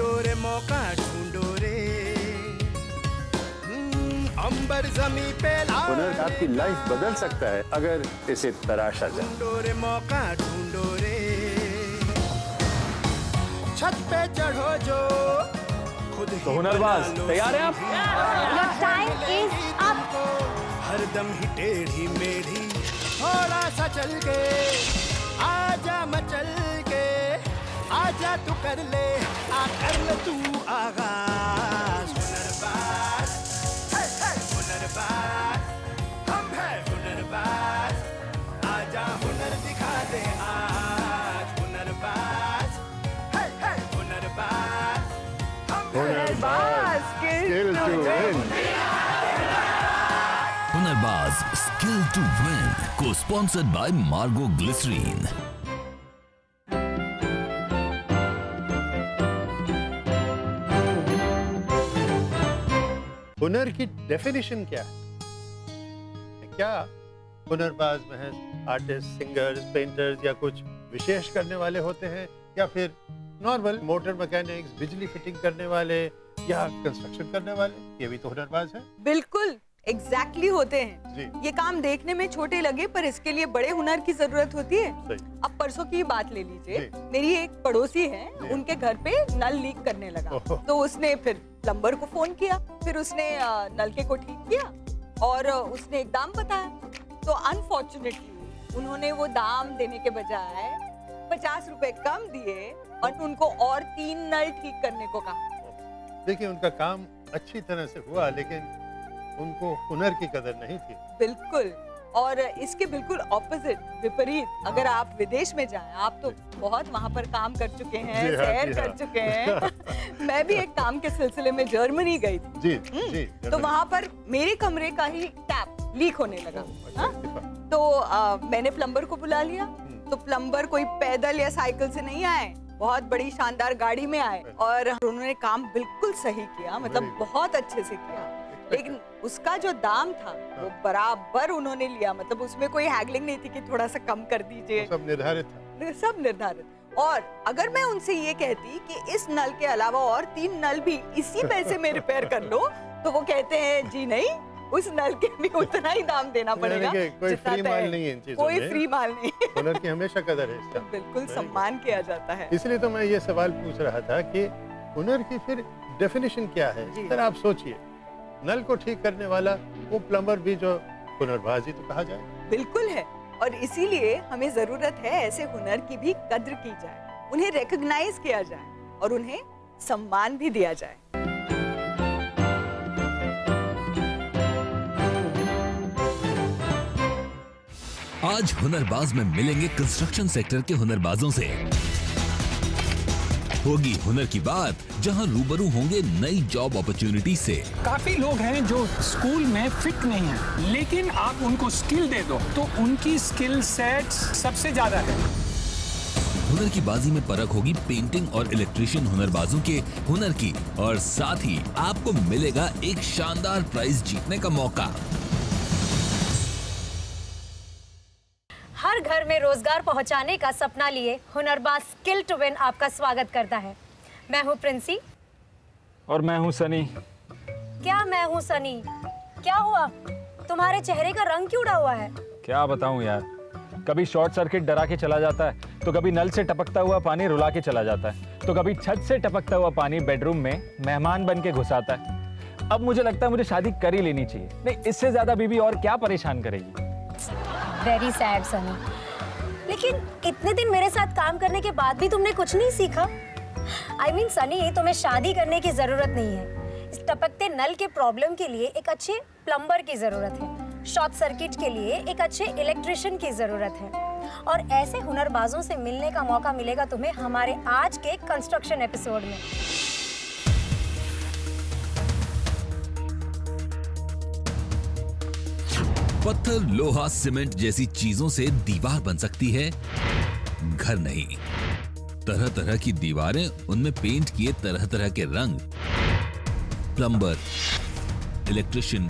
ढूंढो रे मौका ढूंढो रे, अंबर जमी पे हुनर आपकी लाइफ बदल सकता है अगर इसे तराशा जाए। ढूंढो रे मौका ढूंढो रे, छत पे चढ़ो जो खुद ही तो हुनरबाज तैयार हैं आप? Your time is up. हरदम ही टेढ़ी मेढ़ी थोड़ा सा चल के आजा मचल के, आजा तू कर ले तू आगाज। हुनरबाज हुनरबाज हम है हुनरबाज, आजा हुनर दिखा दे आज। हुनरबाज हुनरबाज हम है Hunarbaaz skill to win. Hunarbaaz skill to win को स्पॉन्सर्ड बाय मार्गो ग्लिसरीन। हुनर की डेफिनेशन क्या है? क्या हुनरबाज महज आर्टिस्ट, सिंगर्स, पेंटर्स या कुछ विशेष करने वाले होते हैं, या फिर नॉर्मल मोटर मैकेनिक्स, बिजली फिटिंग करने वाले या कंस्ट्रक्शन करने वाले, ये भी तो हुनरबाज है? बिल्कुल एग्जैक्टली होते हैं जी। ये काम देखने में छोटे लगे पर इसके लिए बड़े हुनर की जरूरत होती है। सही। अब परसों की बात ले लीजिए, जी। मेरी एक पड़ोसी है, जी। उनके घर पे नल लीक करने लगा, ओहो। तो उसने फिर प्लम्बर को फोन किया, फिर उसने नलके को ठीक किया और उसने एक दाम बताया। तो अनफॉर्चुनेटली उन्होंने वो दाम देने के बजाय 50 रुपए कम दिए और उनको और 3 नल ठीक करने को कहा। देखिए, उनका काम अच्छी तरह से हुआ, लेकिन उनको हुनर की कदर नहीं थी। बिल्कुल, और इसके बिल्कुल ऑपोजिट, विपरीत, अगर आप विदेश में जाएं, आप तो बहुत वहाँ पर काम कर चुके हैं, जी हाँ, सैर जी कर हाँ। चुके हैं। मैं भी एक काम के सिलसिले में जर्मनी गई थी। जी जी। तो वहाँ पर मेरे कमरे का ही टैप लीक होने लगा। हाँ? तो मैंने प्लम्बर को बुला लिया। तो प्लम्बर कोई पैदल या साइकिल से नहीं आए, बहुत बड़ी शानदार गाड़ी में आए और उन्होंने काम बिल्कुल सही किया, मतलब बहुत अच्छे से किया। लेकिन उसका जो दाम था वो बराबर उन्होंने लिया, मतलब उसमें कोई हैगलिंग नहीं थी कि थोड़ा सा कम कर दीजिए, सब निर्धारित था। सब निर्धारित। और अगर मैं उनसे ये कहती कि इस नल के अलावा और 3 नल भी इसी पैसे में रिपेयर कर लो, तो वो कहते हैं जी नहीं, उस नल के भी उतना ही दाम देना पड़ेगा। कोई फ्री माल नहीं है इन चीजों कोई में। फ्री माल नहीं। हुनर की हमेशा कदर है इसका। बिल्कुल सम्मान किया जाता है। इसलिए तो मैं ये सवाल पूछ रहा था कि हुनर की फिर डेफिनेशन क्या है? सर आप सोचिए, नल को ठीक करने वाला वो प्लम्बर भी जो हुनरबाज ही तो कहा जाए। बिल्कुल है, और इसीलिए हमें जरूरत है ऐसे हुनर की भी कद्र की जाए, उन्हें रिकॉग्नाइज किया जाए और उन्हें सम्मान भी दिया जाए। आज हुनरबाज में मिलेंगे कंस्ट्रक्शन सेक्टर के हुनरबाजों से। होगी हुनर की बात, जहां रूबरू होंगे नई जॉब अपॉर्चुनिटी से। काफी लोग हैं जो स्कूल में फिट नहीं हैं, लेकिन आप उनको स्किल दे दो तो उनकी स्किल सेट सबसे ज्यादा है। हुनर की बाजी में परख होगी पेंटिंग और इलेक्ट्रिशियन हुनरबाजों के हुनर की, और साथ ही आपको मिलेगा एक शानदार प्राइज जीतने का मौका। हर घर में रोजगार पहुंचाने का सपना लिए हुनरबाज स्किल टू विन आपका स्वागत करता है। मैं हूं प्रिंसी। और मैं हूं सनी। क्या मैं हूं सनी? क्या हुआ, तुम्हारे चेहरे का रंग क्यों उड़ा हुआ है? क्या बताऊं यार, कभी शॉर्ट सर्किट डरा के चला जाता है, तो कभी नल से टपकता हुआ पानी रुला के चला जाता है, तो कभी छत से टपकता हुआ पानी बेडरूम में मेहमान बन के घुस आता है। अब मुझे लगता है मुझे शादी कर ही लेनी चाहिए। नहीं, इससे ज्यादा बीवी और क्या परेशान करेगी। वेरी सैड सनी, लेकिन इतने दिन मेरे साथ काम करने के बाद भी तुमने कुछ नहीं सीखा। I mean, सनी, तुम्हें शादी करने की जरूरत नहीं है। इस टपकते नल के प्रॉब्लम के लिए एक अच्छे प्लम्बर की जरूरत है, शॉर्ट सर्किट के लिए एक अच्छे इलेक्ट्रिशियन की जरूरत है, और ऐसे हुनरबाजों से मिलने का मौका मिलेगा तुम्हें हमारे आज के कंस्ट्रक्शन एपिसोड में। पत्थर, लोहा, सीमेंट जैसी चीजों से दीवार बन सकती है, घर नहीं। तरह तरह की दीवारें, उनमें पेंट किए तरह तरह के रंग। प्लम्बर, इलेक्ट्रिशियन,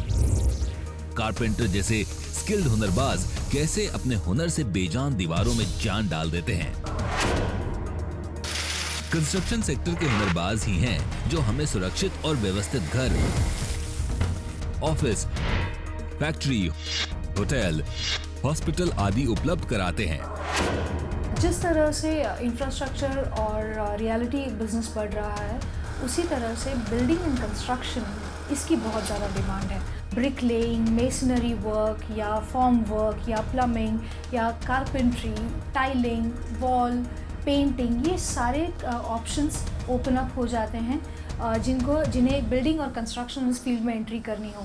कारपेंटर जैसे स्किल्ड हुनरबाज कैसे अपने हुनर से बेजान दीवारों में जान डाल देते हैं। कंस्ट्रक्शन सेक्टर के हुनरबाज ही हैं जो हमें सुरक्षित और व्यवस्थित घर, ऑफिस, फैक्ट्री, होटल, हॉस्पिटल आदि उपलब्ध कराते हैं। जिस तरह से इंफ्रास्ट्रक्चर और रियलिटी बिजनेस बढ़ रहा है, उसी तरह से बिल्डिंग एंड कंस्ट्रक्शन इसकी बहुत ज़्यादा डिमांड है। ब्रिक लेइंग, मेसनरी वर्क या फॉर्म वर्क या प्लम्बिंग या कारपेंट्री, टाइलिंग, वॉल, पेंटिंग, ये सारे ऑप्शंस ओपन अप हो जाते हैं जिन्हें बिल्डिंग और कंस्ट्रक्शन इस फील्ड में एंट्री करनी हो।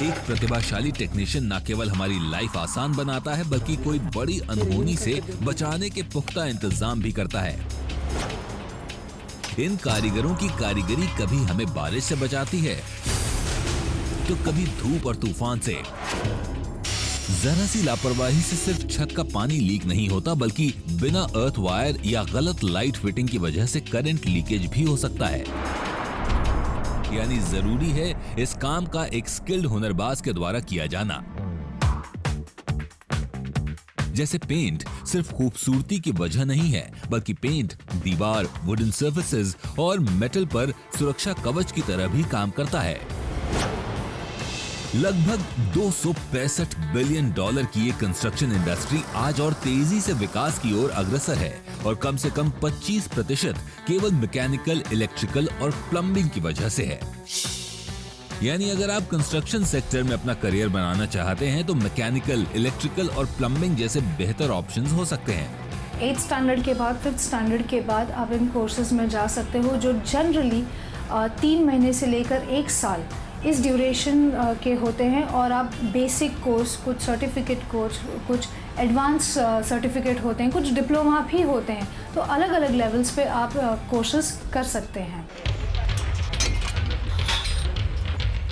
एक प्रतिभाशाली टेक्नीशियन न केवल हमारी लाइफ आसान बनाता है बल्कि कोई बड़ी अनहोनी से बचाने के पुख्ता इंतजाम भी करता है। इन कारीगरों की कारीगरी कभी हमें बारिश से बचाती है तो कभी धूप और तूफान से। जरा सी लापरवाही से सिर्फ छत का पानी लीक नहीं होता बल्कि बिना अर्थ वायर या गलत लाइट फिटिंग की वजह से करंट लीकेज भी हो सकता है। यानी जरूरी है इस काम का एक स्किल्ड हुनरबाज के द्वारा किया जाना। जैसे पेंट सिर्फ खूबसूरती की वजह नहीं है बल्कि पेंट दीवार, वुडन सर्फेसेज और मेटल पर सुरक्षा कवच की तरह भी काम करता है। लगभग 265 बिलियन डॉलर की ये कंस्ट्रक्शन इंडस्ट्री आज और तेजी से विकास की ओर अग्रसर है और कम से कम 25% केवल मैकेनिकल, इलेक्ट्रिकल और प्लम्बिंग की वजह से है। यानी अगर आप कंस्ट्रक्शन सेक्टर में अपना करियर बनाना चाहते हैं तो मैकेनिकल, इलेक्ट्रिकल और प्लम्बिंग जैसे बेहतर ऑप्शंस हो सकते हैं। 8th स्टैंडर्ड के बाद 5th स्टैंडर्ड के बाद आप इन कोर्सेज में जा सकते हो जो जनरली 3 महीने से लेकर 1 साल इस ड्यूरेशन के होते हैं और आप बेसिक कोर्स, कुछ सर्टिफिकेट कोर्स, कुछ एडवांस सर्टिफिकेट होते हैं, कुछ डिप्लोमा भी होते हैं। तो अलग अलग लेवल्स पे आप कोर्सेज कर सकते हैं।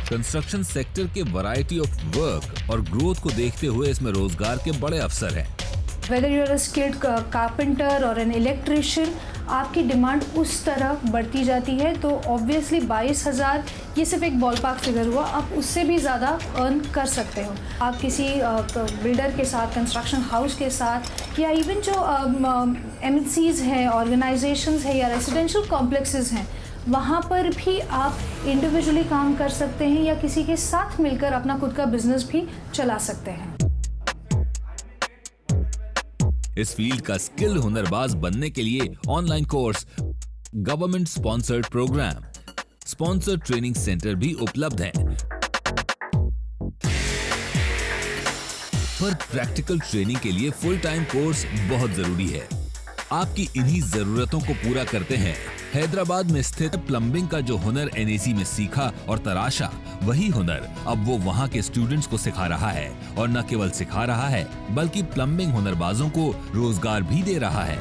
कंस्ट्रक्शन सेक्टर के वैरायटी ऑफ वर्क और ग्रोथ को देखते हुए इसमें रोजगार के बड़े अवसर हैं। Whether you are a skilled carpenter और एन इलेक्ट्रिशियन, आपकी डिमांड उस तरह बढ़ती जाती है। तो ऑब्वियसली 22,000 ये सिर्फ एक बॉल पार्क फिगर हुआ, आप उससे भी ज़्यादा अर्न कर सकते हो। आप किसी बिल्डर के साथ, कंस्ट्रक्शन हाउस के साथ या इवन जो MNCs हैं, ऑर्गेनाइजेशंस हैं या रेजिडेंशियल कॉम्प्लेक्सेस हैं, वहाँ पर भी आप इंडिविजुअली काम कर सकते हैं या किसी के साथ मिलकर अपना खुद का बिजनेस भी चला सकते हैं। इस फील्ड का स्किल्ड हुनरबाज बनने के लिए online course, government sponsored program, sponsored training centre भी उपलब्ध हैं। पर प्रैक्टिकल ट्रेनिंग के लिए फुल टाइम कोर्स बहुत जरूरी है। आपकी इन्हीं जरूरतों को पूरा करते हैं हैदराबाद में स्थित प्लम्बिंग का जो हुनर NAC में सीखा और तराशा, वही हुनर अब वो वहाँ के स्टूडेंट्स को सिखा रहा है और न केवल सिखा रहा है बल्कि प्लम्बिंग हुनरबाजों को रोजगार भी दे रहा है।